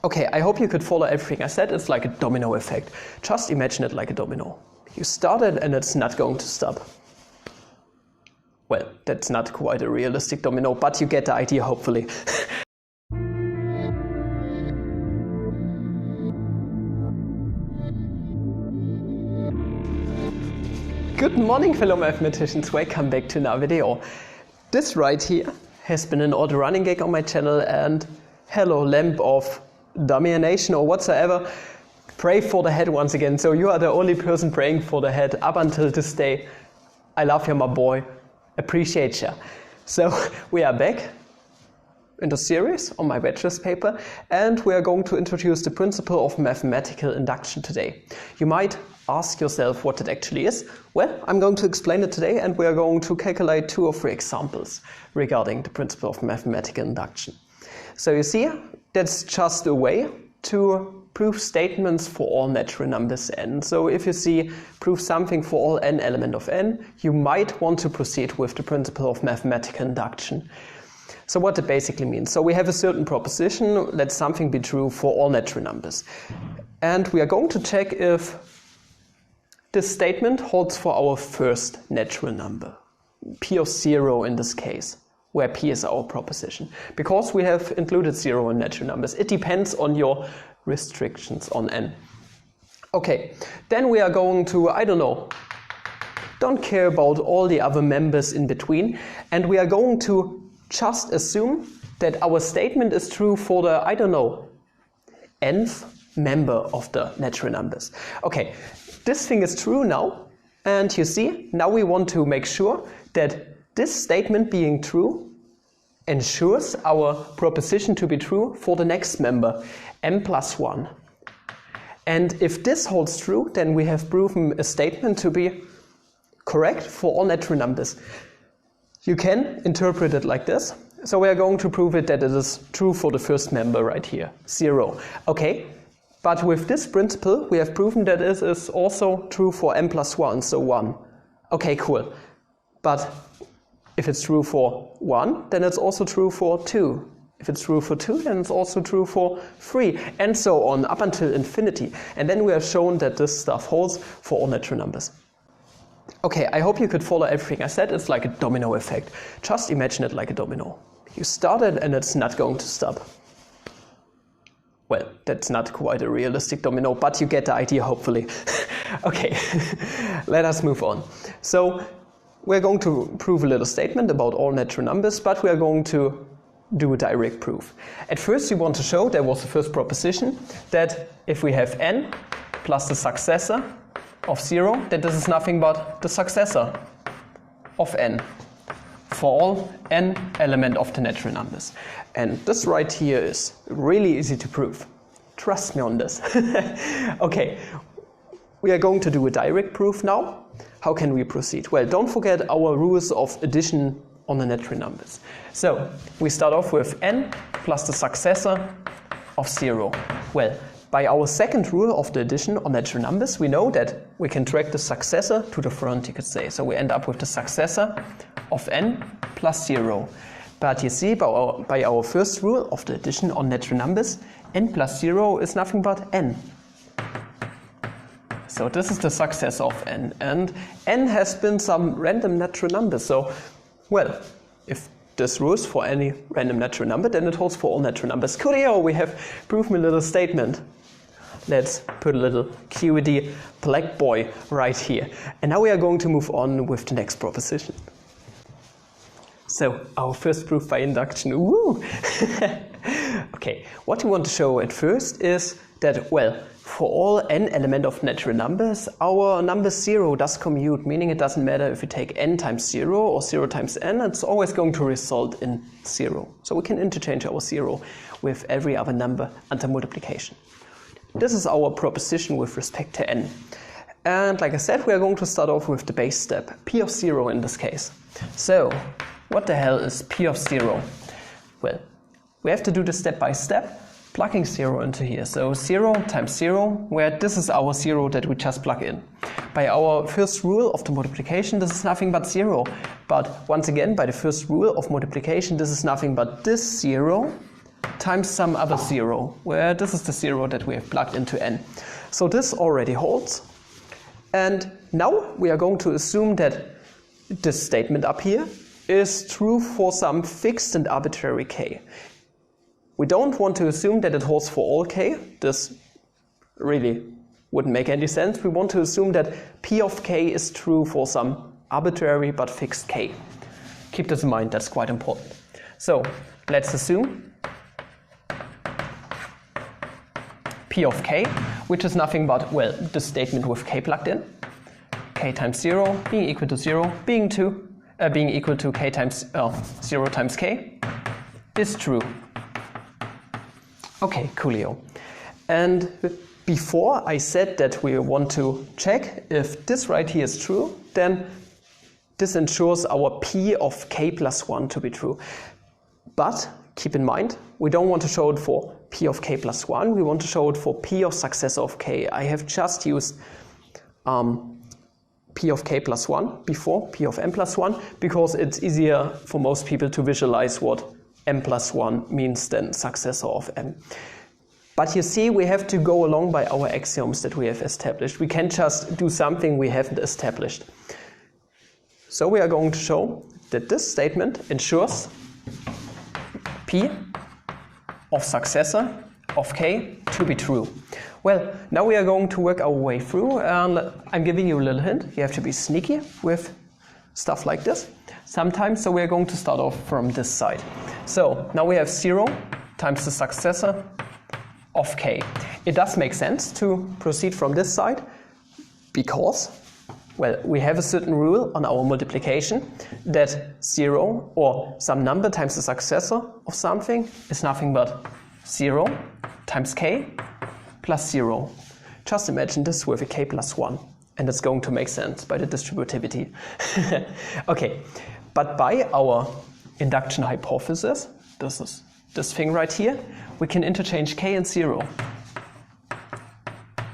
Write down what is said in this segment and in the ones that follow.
Okay, I hope you could follow everything I said. It's like a domino effect. Just imagine it like a domino. You started and it's not going to stop. Well, that's not quite a realistic domino, but you get the idea, hopefully. Good morning, fellow mathematicians. Welcome back to another video. This right here has been an old running gag on my channel, and hello, lamp of domination or whatsoever. Pray for the head once again. So you are the only person praying for the head up until this day. I love you, my boy. Appreciate you. So we are back in the series on my bachelor's paper, and we are going to introduce the principle of mathematical induction today. You might ask yourself what it actually is. Well, I'm going to explain it today, and we are going to calculate 2 or 3 examples regarding the principle of mathematical induction. So you see, that's just a way to prove statements for all natural numbers n. So if you see prove something for all n element of n, you might want to proceed with the principle of mathematical induction. So what it basically means. So we have a certain proposition, let something be true for all natural numbers. And we are going to check if this statement holds for our first natural number, p of 0 in this case, where p is our proposition. Because we have included 0 in natural numbers, it depends on your restrictions on n. Okay, then we are going to, don't care about all the other members in between, and we are going to just assume that our statement is true for the, nth member of the natural numbers. Okay, this thing is true now, and you see, now we want to make sure that this statement being true ensures our proposition to be true for the next member, m plus 1. And if this holds true, then we have proven a statement to be correct for all natural numbers. You can interpret it like this. So we are going to prove it that it is true for the first member right here, 0. Okay, but with this principle, we have proven that it is also true for m plus 1, so 1. Okay, cool. But if it's true for 1, then it's also true for 2. If it's true for 2, then it's also true for 3, and so on, up until infinity. And then we have shown that this stuff holds for all natural numbers. Okay, I hope you could follow everything I said. It's like a domino effect. Just imagine it like a domino. You started and it's not going to stop. Well, that's not quite a realistic domino, but you get the idea, hopefully. Okay, let us move on. So we're going to prove a little statement about all natural numbers, but we are going to do a direct proof. At first we want to show, there was the first proposition, that if we have n plus the successor of 0, then this is nothing but the successor of n for all n element of the natural numbers. And this right here is really easy to prove. Trust me on this. Okay, we are going to do a direct proof now. How can we proceed? Well, don't forget our rules of addition on the natural numbers. So we start off with n plus the successor of 0. Well, by our second rule of the addition on natural numbers, we know that we can drag the successor to the front, you could say. So we end up with the successor of n plus 0. But you see, by our first rule of the addition on natural numbers, n plus 0 is nothing but n. So this is the successor of n, and n has been some random natural number. So, well, if this rules for any random natural number, then it holds for all natural numbers. Coolio, we have proven a little statement. Let's put a little QED black boy right here. And now we are going to move on with the next proposition. So, our first proof by induction. Woo! Okay, what we want to show at first is that, well, for all n element of natural numbers, our number 0 does commute, meaning it doesn't matter if we take n times 0 or 0 times n, it's always going to result in 0. So we can interchange our 0 with every other number under multiplication. This is our proposition with respect to n. And like I said, we are going to start off with the base step, p of 0 in this case. So, what the hell is p of 0? Well, we have to do this step by step, plugging 0 into here. So 0 times 0, where this is our 0 that we just plug in. By our first rule of the multiplication, this is nothing but 0. But once again, by the first rule of multiplication, this is nothing but this 0 times some other zero, where this is the zero that we have plugged into n. So this already holds. And now we are going to assume that this statement up here is true for some fixed and arbitrary k. We don't want to assume that it holds for all k. This really wouldn't make any sense. We want to assume that p of k is true for some arbitrary but fixed k. Keep this in mind, that's quite important. So let's assume p of k, which is nothing but, well, the statement with k plugged in. K times 0 being equal to 0 being equal to k times 0 times k is true. Okay, coolio. And before I said that we want to check if this right here is true, then this ensures our p of k plus 1 to be true. But keep in mind, we don't want to show it for p of k plus 1, we want to show it for p of successor of k. I have just used p of k plus 1 before p of m plus 1 because it's easier for most people to visualize what m plus 1 means than successor of m. But you see, we have to go along by our axioms that we have established. We can't just do something we haven't established. So we are going to show that this statement ensures p of successor of k to be true. Well, now we are going to work our way through, and I'm giving you a little hint. You have to be sneaky with stuff like this sometimes, so we're going to start off from this side. So now we have 0 times the successor of k. It does make sense to proceed from this side because, well, we have a certain rule on our multiplication that 0 or some number times the successor of something is nothing but 0 times k plus 0. Just imagine this with a k plus 1, and it's going to make sense by the distributivity. Okay, but by our induction hypothesis, this is this thing right here, we can interchange k and 0.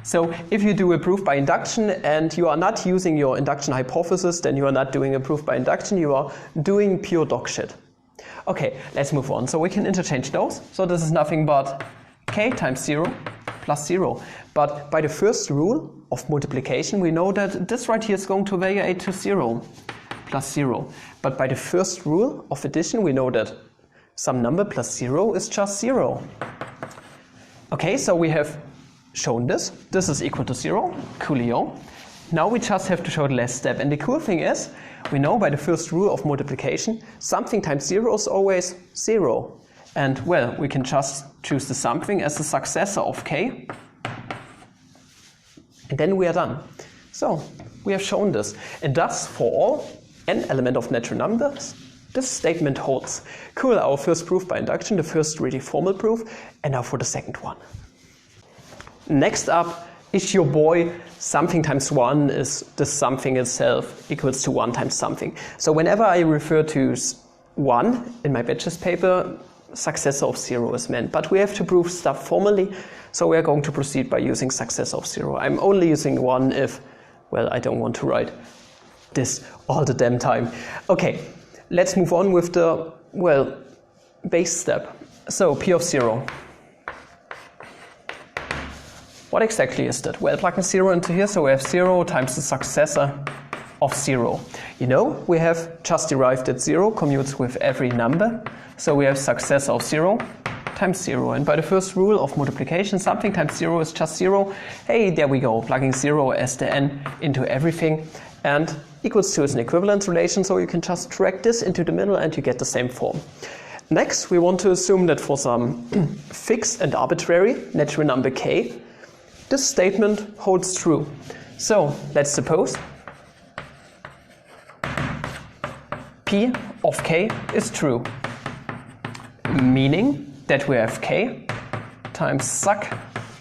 So if you do a proof by induction and you are not using your induction hypothesis, then you are not doing a proof by induction, you are doing pure dog shit. Okay, let's move on. So we can interchange those. So this is nothing but k times 0 plus 0. But by the first rule of multiplication, we know that this right here is going to evaluate to 0 plus 0. But by the first rule of addition, we know that some number plus 0 is just 0. Okay, so we have shown this. This is equal to 0. Coolio. Now we just have to show the last step. And the cool thing is, we know by the first rule of multiplication, something times 0 is always 0. And, well, we can just choose the something as the successor of k. And then we are done. So, we have shown this. And thus, for all n element of natural numbers, this statement holds. Cool, our first proof by induction, the first really formal proof. And now for the second one. Next up is your boy, something times 1 is the something itself equals to 1 times something. So whenever I refer to 1 in my bachelor's paper, successor of 0 is meant. But we have to prove stuff formally, so we are going to proceed by using successor of 0. I'm only using 1 if, well, I don't want to write this all the damn time. Okay, let's move on with the, well, base step. So p of 0. What exactly is that? Well, plugging 0 into here, so we have 0 times the successor of 0. You know, we have just derived that 0 commutes with every number, so we have successor of 0 times 0. And by the first rule of multiplication, something times 0 is just 0. Hey, there we go, plugging 0 as the n into everything, and equals to is an equivalence relation, so you can just drag this into the middle and you get the same form. Next, we want to assume that for some fixed and arbitrary natural number k, this statement holds true. So let's suppose p of k is true, meaning that we have k times suc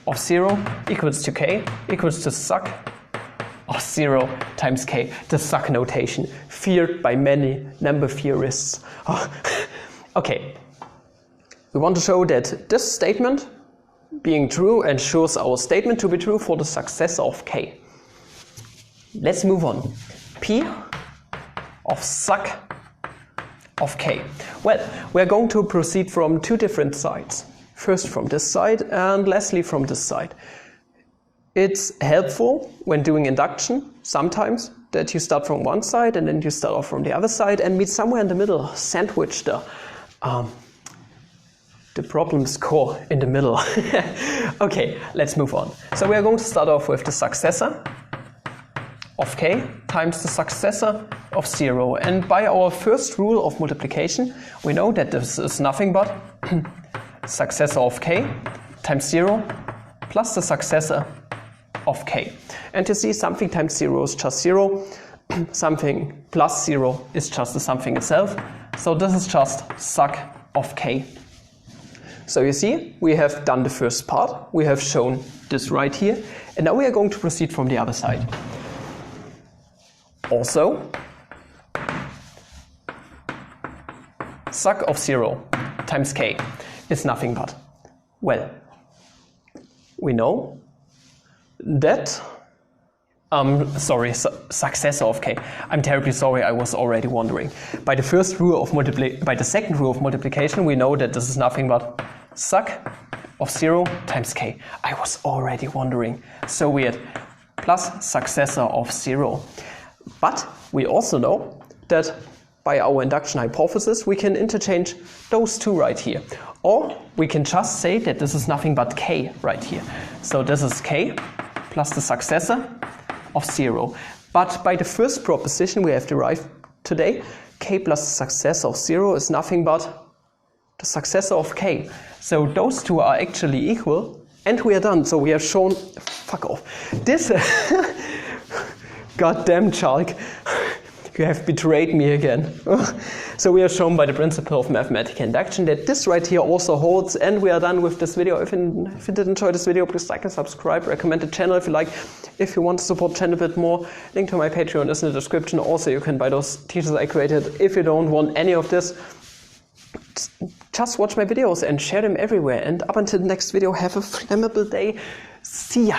of 0 equals to k equals to suc of 0 times k. The suc notation, feared by many number theorists. Oh. Okay, we want to show that this statement being true ensures our statement to be true for the successor of k. Let's move on. P of suc of k. Well, we're going to proceed from two different sides. First from this side and lastly from this side. It's helpful when doing induction sometimes that you start from one side and then you start off from the other side and meet somewhere in the middle, sandwich the problem's core in the middle. Okay, let's move on. So we are going to start off with the successor of k times the successor of 0. And by our first rule of multiplication, we know that this is nothing but successor of k times 0 plus the successor of k. And you see, something times 0 is just 0, something plus 0 is just the something itself. So this is just suc of k. So you see, we have done the first part, we have shown this right here, and now we are going to proceed from the other side. Also, suc of 0 times k is nothing but, well, we know that, successor of k. I'm terribly sorry, I was already wondering. By the second rule of multiplication, we know that this is nothing but suc of 0 times k. I was already wondering, so weird, plus successor of 0. But we also know that by our induction hypothesis, we can interchange those two right here. Or we can just say that this is nothing but k right here. So this is k plus the successor of 0. But by the first proposition we have derived today, k plus the successor of 0 is nothing but the successor of k. So those two are actually equal, and we are done. So we have shown, fuck off, this, goddamn Chalk, you have betrayed me again. So we have shown by the principle of mathematical induction that this right here also holds, and we are done with this video. If you did enjoy this video, please like and subscribe, recommend the channel if you like. If you want to support the channel a bit more, link to my Patreon is in the description. Also, you can buy those t-shirts I created. If you don't want any of this, just watch my videos and share them everywhere. And up until the next video, have a flammable day. See ya!